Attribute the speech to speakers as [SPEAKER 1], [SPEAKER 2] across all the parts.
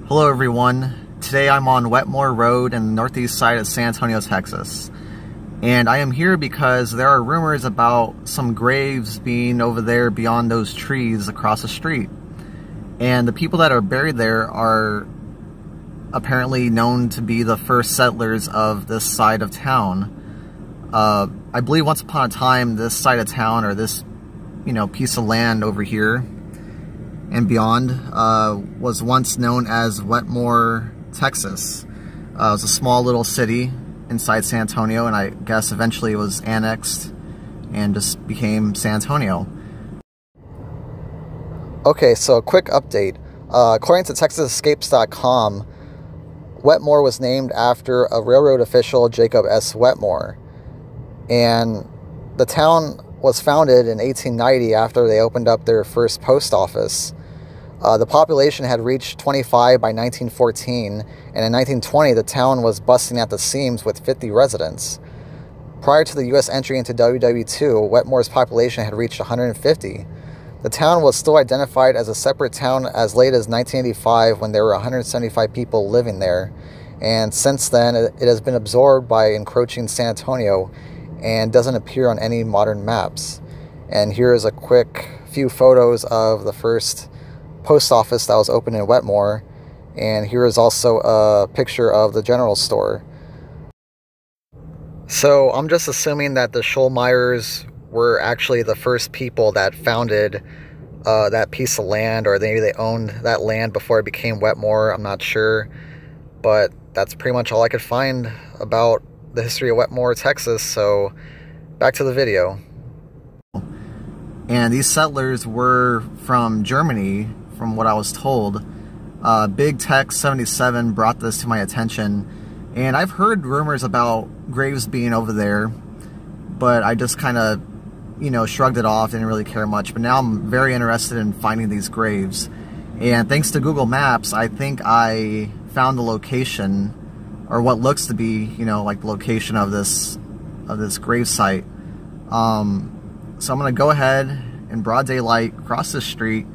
[SPEAKER 1] Hello everyone, today I'm on Wetmore Road in the northeast side of San Antonio, Texas. And I am here because there are rumors about some graves being over there beyond those trees across the street. And the people that are buried there are apparently known to be the first settlers of this side of town. I believe once upon a time this side of town, or this piece of land over here and beyond, was once known as Wetmore, Texas. It was a small little city inside San Antonio, and I guess eventually it was annexed and just became San Antonio. Okay, so a quick update. According to TexasEscapes.com, Wetmore was named after a railroad official, Jacob S. Wetmore. And the town was founded in 1890 after they opened up their first post office. The population had reached 25 by 1914, and in 1920 the town was busting at the seams with 50 residents. Prior to the U.S. entry into WW2, Wetmore's population had reached 150. The town was still identified as a separate town as late as 1985, when there were 175 people living there, and since then it has been absorbed by encroaching San Antonio and doesn't appear on any modern maps. And here is a quick few photos of the first post office that was opened in Wetmore, and here is also a picture of the general store. So I'm just assuming that the Schulmeiers were actually the first people that founded that piece of land, or maybe they owned that land before it became Wetmore. I'm not sure, but that's pretty much all I could find about the history of Wetmore, Texas. So back to the video. And these settlers were from Germany, from what I was told. Big Tech 77 brought this to my attention, and I've heard rumors about graves being over there, but I just kind of shrugged it off, didn't really care much. But now I'm very interested in finding these graves, and thanks to Google Maps, I think I found the location, or what looks to be like the location of this grave site. So I'm gonna go ahead in broad daylight, cross the street,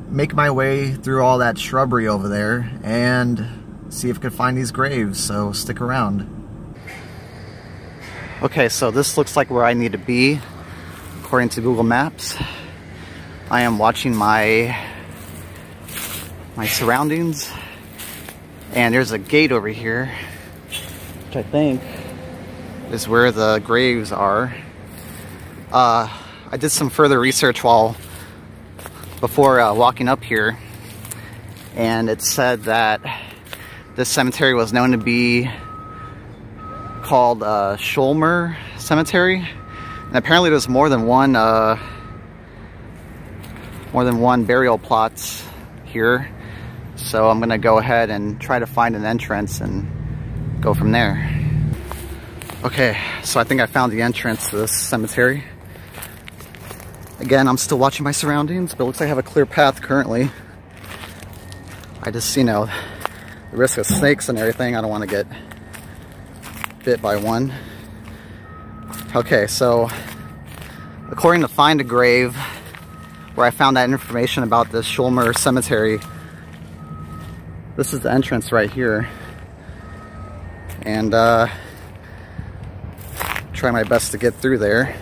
[SPEAKER 1] make my way through all that shrubbery over there, and see if I can find these graves, so stick around. Okay, so this looks like where I need to be according to Google Maps. I am watching my surroundings, and there's a gate over here, which I think is where the graves are. I did some further research before walking up here, and it said that this cemetery was known to be called Schulmeier Cemetery, and apparently there's more than one burial plots here. So I'm gonna go ahead and try to find an entrance and go from there. Okay, so I think I found the entrance to this cemetery. Again, I'm still watching my surroundings, but it looks like I have a clear path currently. I just, the risk of snakes and everything, I don't want to get bit by one. Okay, so according to Find a Grave, where I found that information about this Schulmeier Cemetery, this is the entrance right here. And try my best to get through there.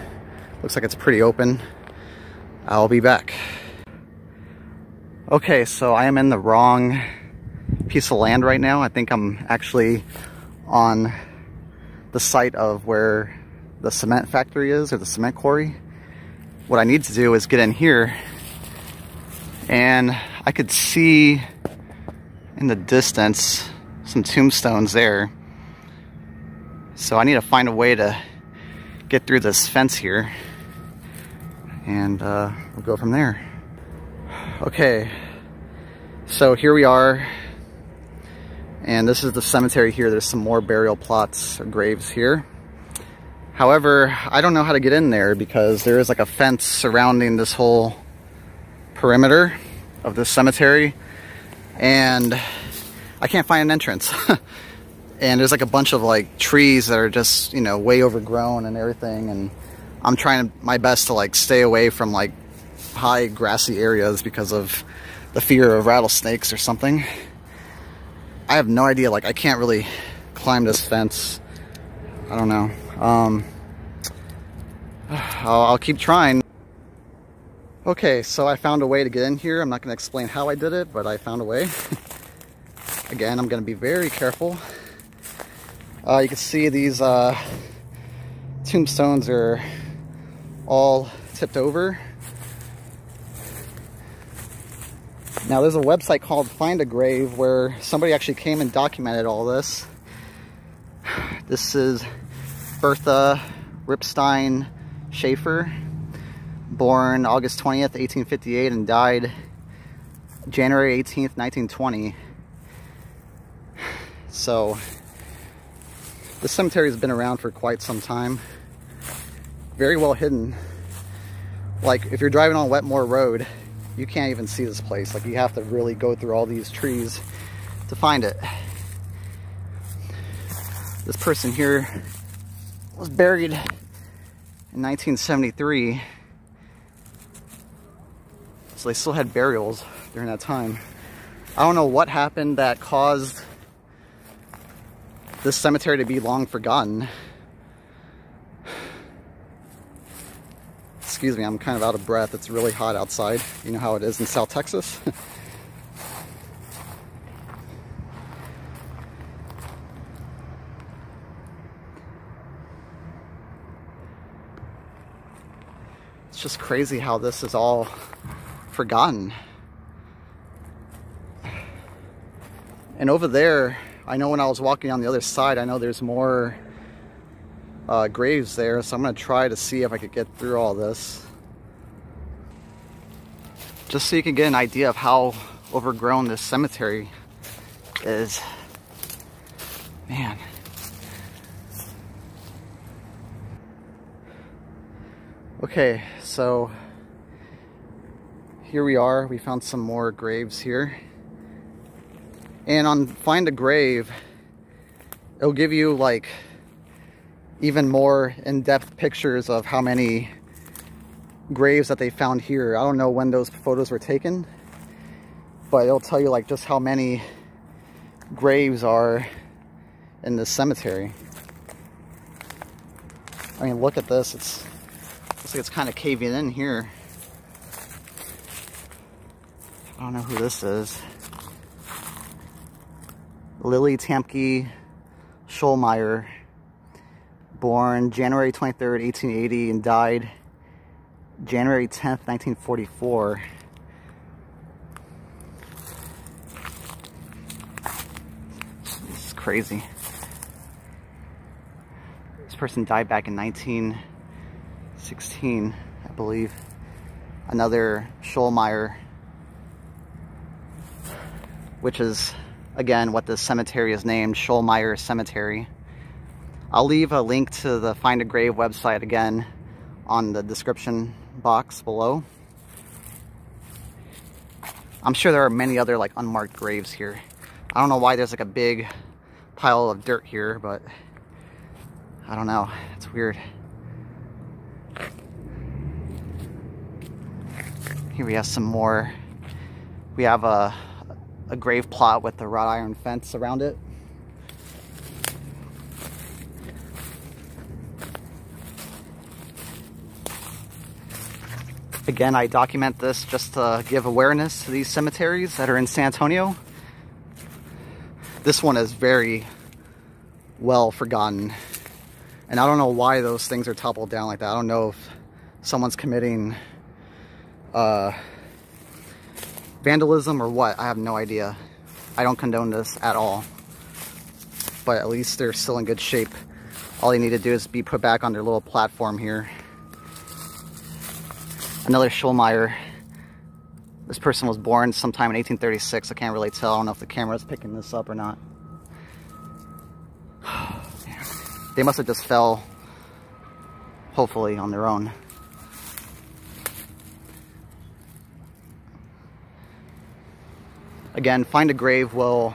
[SPEAKER 1] Looks like it's pretty open. I'll be back. Okay, so I am in the wrong piece of land right now. I think I'm actually on the site of where the cement factory is, or the cement quarry. What I need to do is get in here, and I could see in the distance some tombstones there. So I need to find a way to get through this fence here, and we'll go from there. Okay, so here we are, and this is the cemetery here. There's some more burial plots or graves here. However, I don't know how to get in there because there is like a fence surrounding this whole perimeter of this cemetery, and I can't find an entrance. And there's like a bunch of like trees that are just, way overgrown and everything, and I'm trying my best to like stay away from like high grassy areas because of the fear of rattlesnakes or something. I have no idea. Like, I can't really climb this fence. I don't know. I'll keep trying. Okay, so I found a way to get in here. I'm not going to explain how I did it, but I found a way. Again, I'm going to be very careful. You can see these tombstones are all tipped over. Now, there's a website called Find a Grave where somebody actually came and documented all this. This is Bertha Ripstein Schaefer, born August 20th, 1858, and died January 18th, 1920. So, this cemetery has been around for quite some time. Very well hidden. Like, if you're driving on Wetmore Road, you can't even see this place. Like, you have to really go through all these trees to find it. This person here was buried in 1973. So they still had burials during that time. I don't know what happened that caused this cemetery to be long forgotten. Excuse me, I'm kind of out of breath. It's really hot outside. You know how it is in South Texas. It's just crazy how this is all forgotten. And over there, I know when I was walking on the other side, I know there's more graves there, so I'm going to try to see if I could get through all this. Just so you can get an idea of how overgrown this cemetery is. Man. Okay, so here we are. We found some more graves here. And on Find a Grave, it'll give you like even more in-depth pictures of how many graves that they found here. I don't know when those photos were taken, but it'll tell you like just how many graves are in this cemetery. I mean, look at this. Looks like it's kind of caving in here. I don't know who this is. Lily Tamke Schulmeier, born January 23rd, 1880, and died January 10th, 1944. This is crazy. This person died back in 1916, I believe. Another Schulmeier, which is again what this cemetery is named, Schulmeier Cemetery. I'll leave a link to the Find a Grave website again on the description box below. I'm sure there are many other like unmarked graves here. I don't know why there's like a big pile of dirt here, but I don't know. It's weird. Here we have some more. We have a grave plot with the wrought iron fence around it. Again, I document this just to give awareness to these cemeteries that are in San Antonio. This one is very well forgotten. And I don't know why those things are toppled down like that. I don't know if someone's committing vandalism or what. I have no idea. I don't condone this at all. But at least they're still in good shape. All they need to do is be put back on their little platform here. Another Schulmeier. This person was born sometime in 1836. I can't really tell. I don't know if the camera's picking this up or not. They must have just fell, hopefully, on their own. Again, Find a Grave will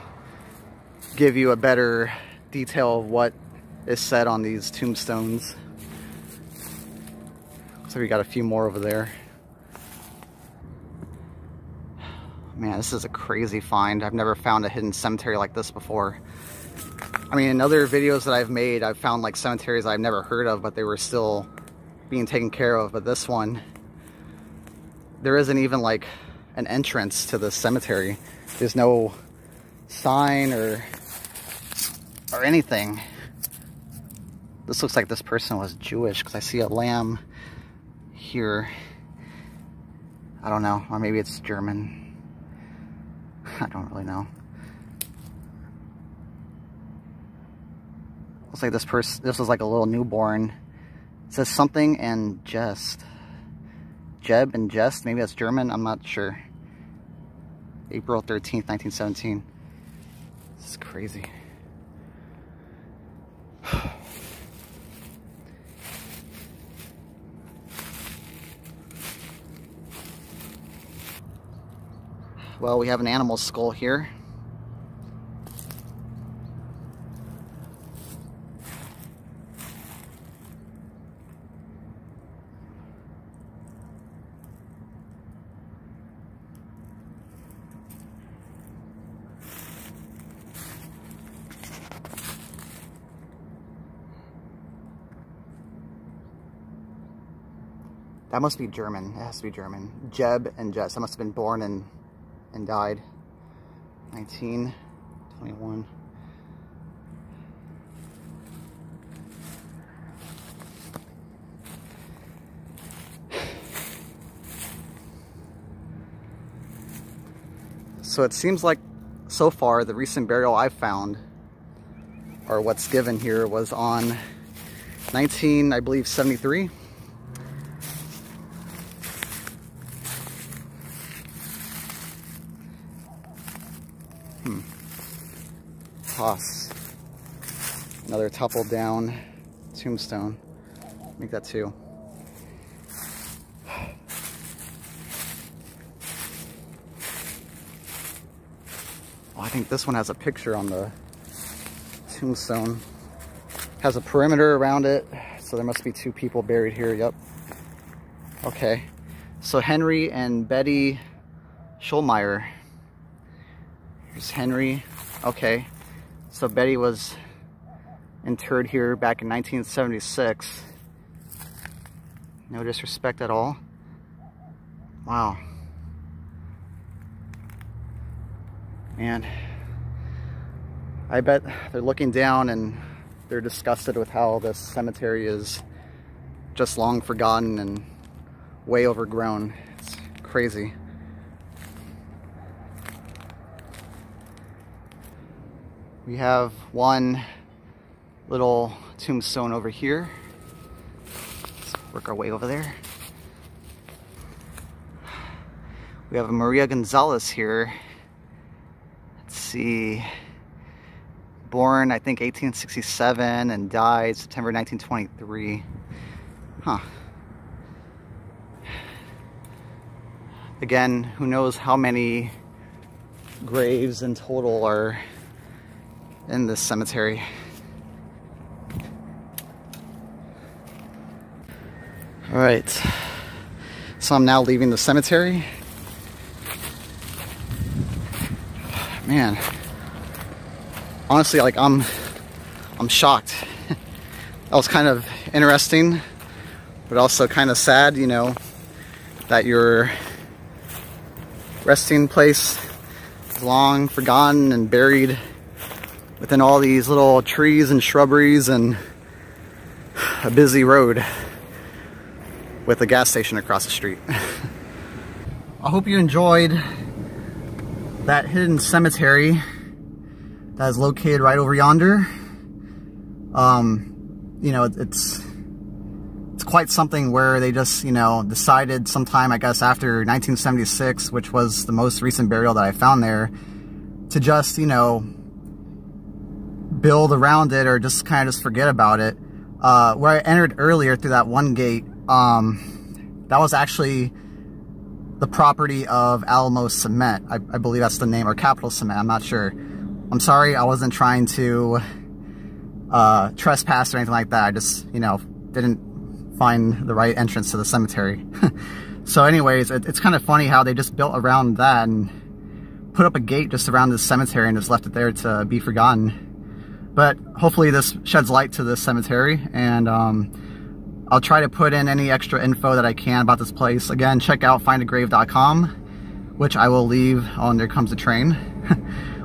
[SPEAKER 1] give you a better detail of what is said on these tombstones. So we got a few more over there. Man. Man, this is a crazy find. I've never found a hidden cemetery like this before. I mean, in other videos that I've made, I've found like cemeteries I've never heard of, but they were still being taken care of. But this one, there isn't even like an entrance to the cemetery. There's no sign or anything. This looks like this person was Jewish because I see a lamb here. I don't know, or maybe it's German. I don't really know. Looks like this was like a little newborn. It says something and jest. Jeb and jest, maybe that's German, I'm not sure. April 13th, 1917. This is crazy. Well, we have an animal skull here. That must be German. It has to be German. Jeb and Jess. That must have been born and died. 1921. So it seems like so far the recent burial I've found, or what's given here, was on I believe 73. Toss. Another toppled down tombstone. Make that 2. Oh, I think this one has a picture on the tombstone. Has a perimeter around it, so there must be 2 people buried here. Yep. Okay. So Henry and Betty Schulmeier. Here's Henry. Okay. So Betty was interred here back in 1976. No disrespect at all. Wow. Man, I bet they're looking down and they're disgusted with how this cemetery is just long forgotten and way overgrown. It's crazy. We have one little tombstone over here. Let's work our way over there. We have a Maria Gonzalez here. Let's see. Born, I think, 1867 and died September 1923. Huh. Again, who knows how many graves in total are in this cemetery. All right, so I'm now leaving the cemetery. Man, honestly, like I'm shocked. That was kind of interesting, but also kind of sad, you know, that your resting place is long forgotten and buried within all these little trees and shrubberies and a busy road with a gas station across the street. I hope you enjoyed that hidden cemetery that is located right over yonder. You know, it's quite something where they just, you know, decided sometime, I guess, after 1976, which was the most recent burial that I found there, to just, you know, build around it or just kind of just forget about it. Where I entered earlier through that one gate, that was actually the property of Alamo Cement. I believe that's the name, or Capital Cement, I'm not sure. I'm sorry, I wasn't trying to trespass or anything like that. I just, you know, didn't find the right entrance to the cemetery. So anyways, it's kind of funny how they just built around that, and put up a gate just around this cemetery and just left it there to be forgotten. But hopefully this sheds light to this cemetery, and I'll try to put in any extra info that I can about this place. Again, check out findagrave.com, which I will leave, oh, and there comes the train,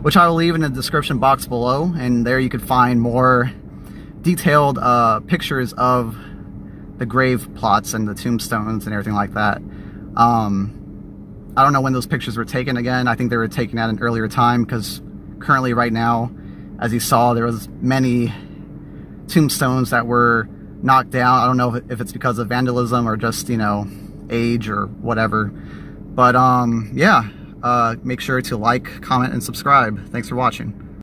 [SPEAKER 1] which I will leave in the description box below, and there you could find more detailed pictures of the grave plots and the tombstones and everything like that. I don't know when those pictures were taken again. I think they were taken at an earlier time, because currently right now, as you saw, there was many tombstones that were knocked down. I don't know if it's because of vandalism or just, you know, age or whatever. But yeah, make sure to like, comment, and subscribe. Thanks for watching.